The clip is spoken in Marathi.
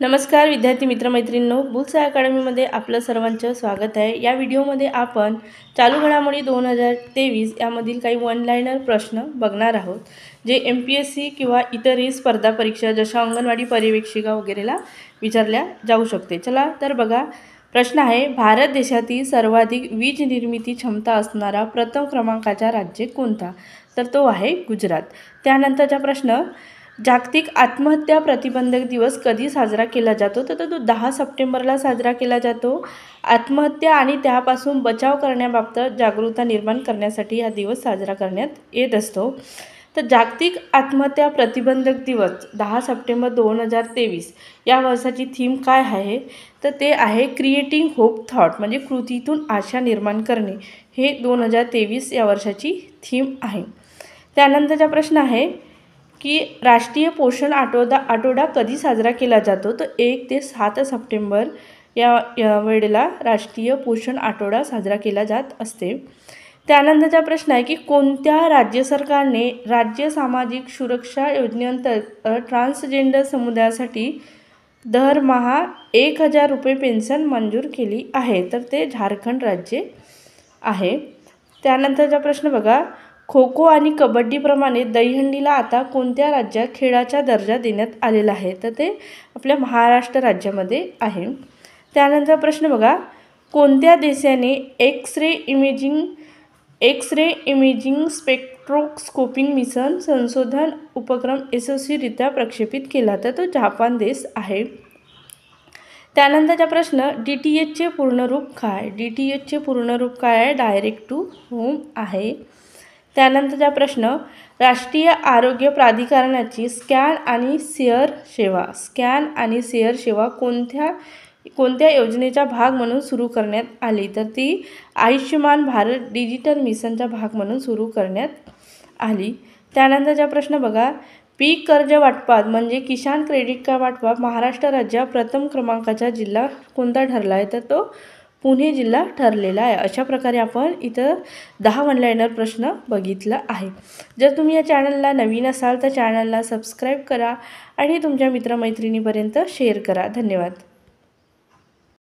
नमस्कार विद्यार्थी मित्रमैत्रिणींनो, बुल्स अकॅडमीमध्ये आपलं सर्वांचं स्वागत आहे। या व्हिडिओमध्ये आपण चालू घडामोडी 2023 यामधील काही वन लाइनर प्रश्न बघणार आहोत, जे MPSC किंवा इतरही स्पर्धा परीक्षा जशा अंगणवाडी पर्यवेक्षिका वगैरेला विचारल्या जाऊ शकते। चला तर बघा, प्रश्न आहे, भारत देशातील सर्वाधिक वीज निर्मिती क्षमता असणारा प्रथम क्रमांकाचा राज्य कोणता? तर तो आहे गुजरात। त्यानंतरचा प्रश्न, जागतिक आत्महत्या प्रतिबंधक दिवस कधी साजरा केला जातो? तर तो 10 सप्टेंबरला साजरा केला जातो। आत्महत्या आणि त्यापासून बचाव करण्याबाबत जागरूकता निर्माण करण्यासाठी हा दिवस साजरा करण्यात येत असतो। तर जागतिक आत्महत्या प्रतिबंधक दिवस 10 सप्टेंबर 2023 या वर्षाची थीम काय आहे? तर ते आहे क्रिएटिंग होप थॉट, म्हणजे कृतीतून आशा निर्माण करणे, हे 2023 या वर्षाची थीम आहे। त्यानंतरचा प्रश्न आहे की राष्ट्रीय पोषण आठवडा कधी साजरा केला जातो? तर 1 ते 7 सप्टेंबर या वेळेला राष्ट्रीय पोषण आठवडा साजरा केला जात असते। त्यानंतरचा प्रश्न आहे की कोणत्या राज्य सरकारने राज्य सामाजिक सुरक्षा योजनेअंतर्गत ट्रान्सजेंडर समुदायासाठी दरमहा 1000 रुपये पेन्शन मंजूर केली आहे? तर ते झारखंड राज्य आहे। त्यानंतरचा प्रश्न बघा, खो खो आणि कबड्डीप्रमाणे दहीहंडीला आता कोणत्या राज्यात खेळाचा दर्जा देण्यात आलेला आहे? तर ते आपल्या महाराष्ट्र राज्यामध्ये आहे। त्यानंतर प्रश्न बघा, कोणत्या देशाने एक्स रे इमेजिंग स्पेक्ट्रोस्कोपिंग मिशन संशोधन उपक्रम यशस्वीरित्या प्रक्षेपित केला? तर तो जापान देश आहे। त्यानंतरचा प्रश्न, DTHचे पूर्ण रूप काय? DTHचे पूर्ण रूप काय आहे? डायरेक्ट टू होम आहे। त्यानंतरचा प्रश्न, राष्ट्रीय आरोग्य प्राधिकरणाची स्कॅन आणि शेअर सेवा कोणत्या योजनेचा भाग म्हणून सुरू करण्यात आली? तर ती आयुष्यमान भारत डिजिटल मिशनचा भाग म्हणून सुरू करण्यात आली। त्यानंतरचा प्रश्न बघा, पीक कर्ज वाटपात म्हणजे किसान क्रेडिट कार्ड वाटपात महाराष्ट्र राज्यात प्रथम क्रमांकाचा जिल्हा कोणता ठरला आहे? तर तो पुणे जिल्हा ठरलेला आहे। अशा प्रकारे आपण इथं 10 वन लाइनर प्रश्न बघितला आहे। जर तुम्ही या चॅनलला नवीन असाल तर चॅनलला सबस्क्राईब करा आणि तुमच्या मित्रमैत्रिणींपर्यंत शेअर करा। धन्यवाद।